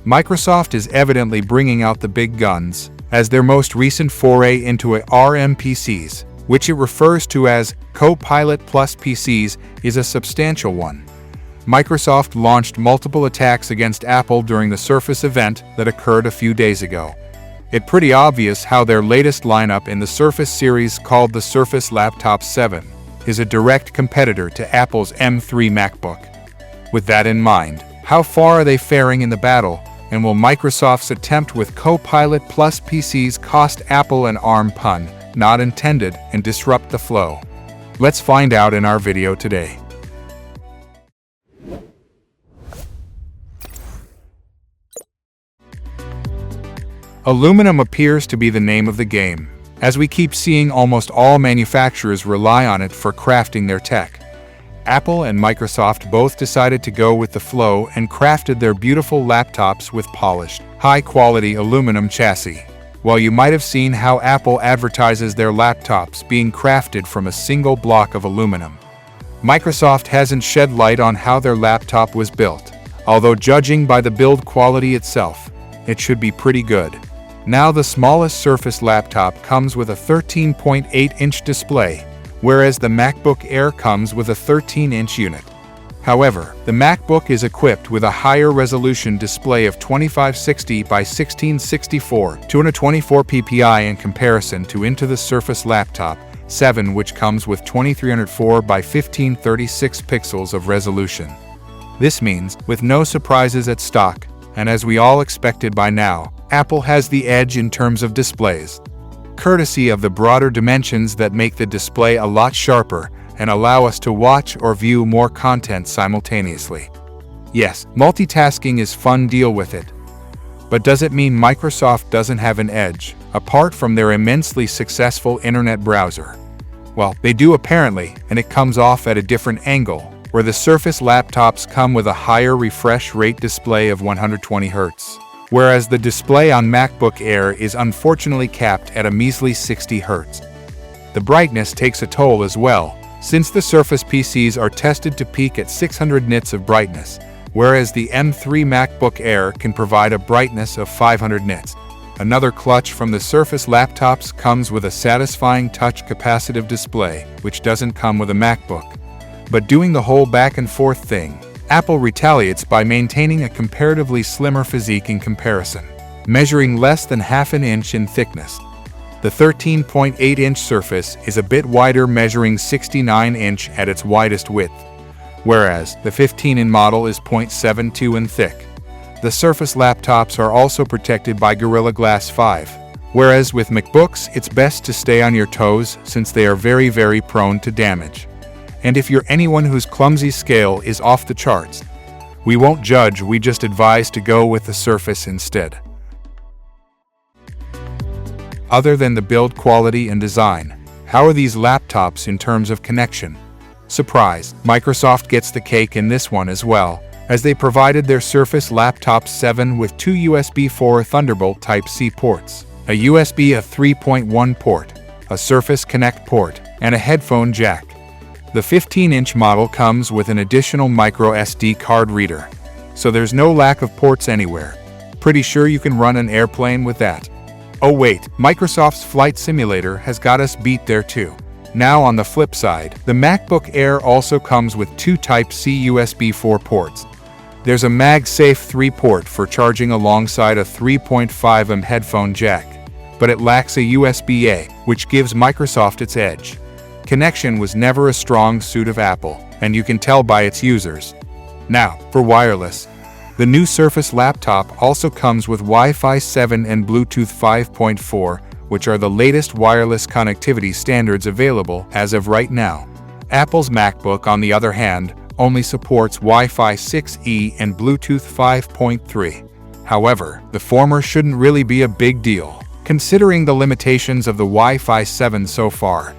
Microsoft is evidently bringing out the big guns, as their most recent foray into ARM PCs, which it refers to as Copilot Plus PCs, is a substantial one. Microsoft launched multiple attacks against Apple during the Surface event that occurred a few days ago. It's pretty obvious how their latest lineup in the Surface series, called the Surface Laptop 7, is a direct competitor to Apple's M3 MacBook. With that in mind, how far are they faring in the battle, and will Microsoft's attempt with Copilot Plus PCs cost Apple an ARM pun not intended and disrupt the flow? Let's find out in our video today. Aluminum appears to be the name of the game, as we keep seeing almost all manufacturers rely on it for crafting their tech. Apple and Microsoft both decided to go with the flow and crafted their beautiful laptops with polished, high-quality aluminum chassis. While you might have seen how Apple advertises their laptops being crafted from a single block of aluminum, Microsoft hasn't shed light on how their laptop was built, although judging by the build quality itself, it should be pretty good. Now, the smallest Surface laptop comes with a 13.8-inch display, whereas the MacBook Air comes with a 13-inch unit. However, the MacBook is equipped with a higher resolution display of 2560 by 1664, 224 ppi in comparison to the Surface Laptop 7, which comes with 2304 by 1536 pixels of resolution. This means, with no surprises at stock, and as we all expected by now, Apple has the edge in terms of displays, courtesy of the broader dimensions that make the display a lot sharper and allow us to watch or view more content simultaneously. Yes, multitasking is fun, deal with it. But does it mean Microsoft doesn't have an edge, apart from their immensely successful internet browser? Well, they do apparently, and it comes off at a different angle, where the Surface laptops come with a higher refresh rate display of 120 Hz. Whereas the display on MacBook Air is unfortunately capped at a measly 60 Hz. The brightness takes a toll as well, since the Surface PCs are tested to peak at 600 nits of brightness, whereas the M3 MacBook Air can provide a brightness of 500 nits. Another clutch from the Surface laptops comes with a satisfying touch capacitive display, which doesn't come with a MacBook. But doing the whole back and forth thing, Apple retaliates by maintaining a comparatively slimmer physique in comparison, measuring less than half an inch in thickness. The 13.8-inch Surface is a bit wider, measuring 69-inch at its widest width, whereas the 15-inch model is 0.72 in thick. The Surface laptops are also protected by Gorilla Glass 5, whereas with MacBooks it's best to stay on your toes since they are very prone to damage. And if you're anyone whose clumsy scale is off the charts, we won't judge, we just advise to go with the Surface instead. Other than the build quality and design, how are these laptops in terms of connection? Surprise, Microsoft gets the cake in this one as well, as they provided their Surface Laptop 7 with two USB 4 Thunderbolt Type-C ports, a USB 3.1 port, a Surface Connect port, and a headphone jack. The 15-inch model comes with an additional micro SD card reader, so there's no lack of ports anywhere. Pretty sure you can run an airplane with that. Oh wait, Microsoft's Flight Simulator has got us beat there too. Now on the flip side, the MacBook Air also comes with two Type-C USB 4 ports. There's a MagSafe 3 port for charging alongside a 3.5mm headphone jack, but it lacks a USB-A, which gives Microsoft its edge. Connection was never a strong suit of Apple, and you can tell by its users. Now, for wireless. The new Surface laptop also comes with Wi-Fi 7 and Bluetooth 5.4, which are the latest wireless connectivity standards available as of right now. Apple's MacBook, on the other hand, only supports Wi-Fi 6E and Bluetooth 5.3. However, the former shouldn't really be a big deal, considering the limitations of the Wi-Fi 7 so far.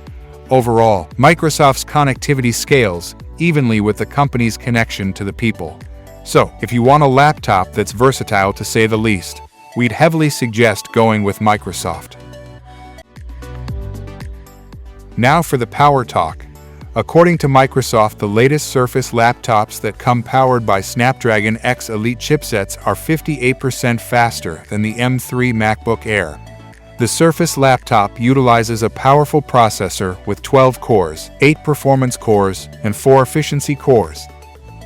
Overall, Microsoft's connectivity scales evenly with the company's connection to the people. So, if you want a laptop that's versatile to say the least, we'd heavily suggest going with Microsoft. Now for the power talk. According to Microsoft, the latest Surface laptops that come powered by Snapdragon X Elite chipsets are 58% faster than the M3 MacBook Air. The Surface laptop utilizes a powerful processor with 12 cores, 8 performance cores, and 4 efficiency cores.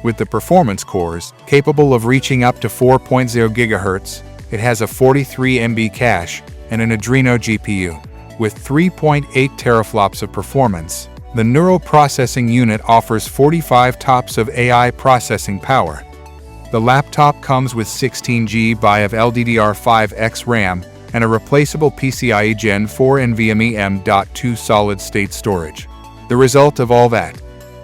With the performance cores, capable of reaching up to 4.0 GHz, it has a 43 MB cache and an Adreno GPU. With 3.8 teraflops of performance, the neural processing unit offers 45 TOPS of AI processing power. The laptop comes with 16 GB of LDDR5X RAM and a replaceable PCIe Gen 4 NVMe M.2 solid-state storage. The result of all that?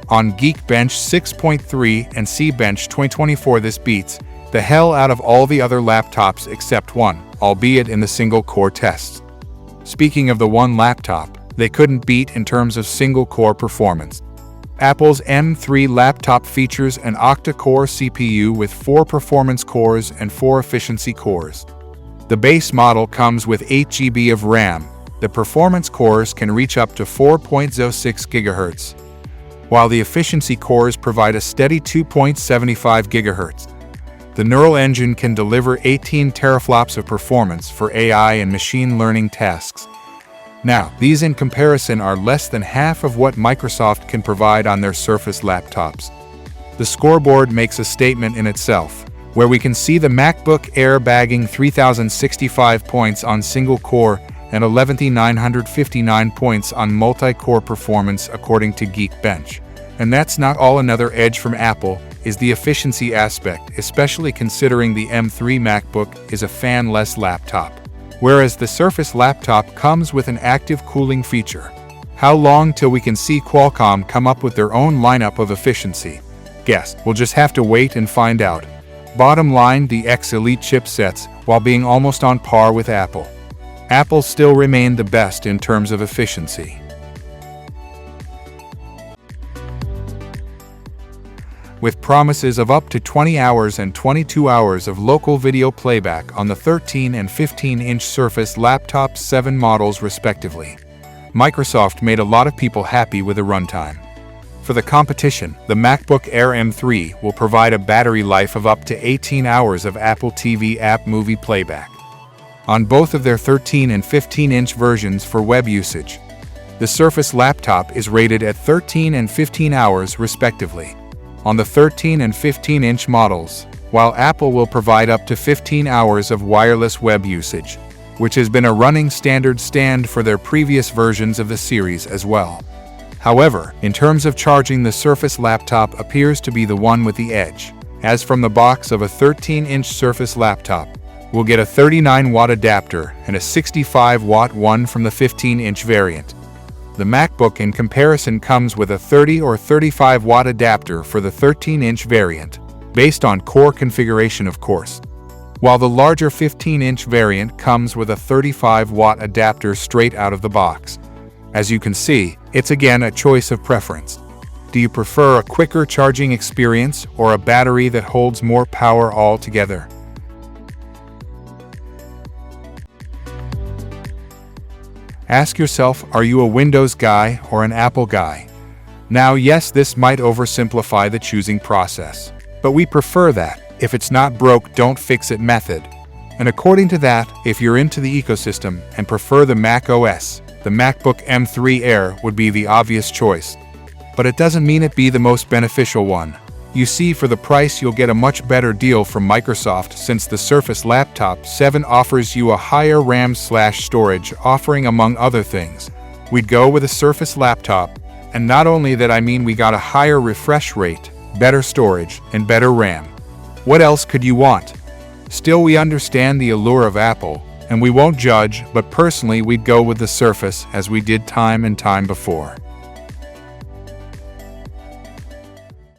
On Geekbench 6.3 and CBench 2024, this beats the hell out of all the other laptops except one, albeit in the single-core tests. Speaking of the one laptop they couldn't beat in terms of single-core performance, Apple's M3 laptop features an octa-core CPU with 4 performance cores and 4 efficiency cores. The base model comes with 8 GB of RAM. The performance cores can reach up to 4.06 GHz, while the efficiency cores provide a steady 2.75 GHz. The neural engine can deliver 18 teraflops of performance for AI and machine learning tasks. Now, these in comparison are less than half of what Microsoft can provide on their Surface laptops. The scoreboard makes a statement in itself, where we can see the MacBook Air bagging 3,065 points on single-core and 11,959 points on multi-core performance according to Geekbench. And that's not all. Another edge from Apple is the efficiency aspect, especially considering the M3 MacBook is a fan-less laptop, whereas the Surface laptop comes with an active cooling feature. How long till we can see Qualcomm come up with their own lineup of efficiency? Guess, we'll just have to wait and find out. Bottom line, the X Elite chipsets, while being almost on par with Apple, still remained the best in terms of efficiency. With promises of up to 20 hours and 22 hours of local video playback on the 13 and 15-inch Surface laptop 7 models respectively, Microsoft made a lot of people happy with the runtime. For the competition, the MacBook Air M3 will provide a battery life of up to 18 hours of Apple TV app movie playback on both of their 13 and 15-inch versions for web usage. The Surface laptop is rated at 13 and 15 hours respectively on the 13 and 15-inch models, while Apple will provide up to 15 hours of wireless web usage, which has been a running standard for their previous versions of the series as well. However, in terms of charging, the Surface laptop appears to be the one with the edge, as from the box of a 13-inch Surface laptop, we'll get a 39-watt adapter and a 65-watt one from the 15-inch variant. The MacBook in comparison comes with a 30 or 35-watt adapter for the 13-inch variant, based on core configuration of course, while the larger 15-inch variant comes with a 35-watt adapter straight out of the box. As you can see, it's again a choice of preference. Do you prefer a quicker charging experience or a battery that holds more power altogether? Ask yourself, are you a Windows guy or an Apple guy? Now, yes, this might oversimplify the choosing process, but we prefer that if it's not broke, don't fix it method. And according to that, if you're into the ecosystem and prefer the Mac OS, the MacBook M3 Air would be the obvious choice. But it doesn't mean it be the most beneficial one. You see, for the price you'll get a much better deal from Microsoft, since the Surface Laptop 7 offers you a higher RAM/storage offering among other things. We'd go with a Surface Laptop, and not only that, I mean we got a higher refresh rate, better storage, and better RAM. What else could you want? Still, we understand the allure of Apple, and we won't judge, but personally we'd go with the Surface as we did time and time before.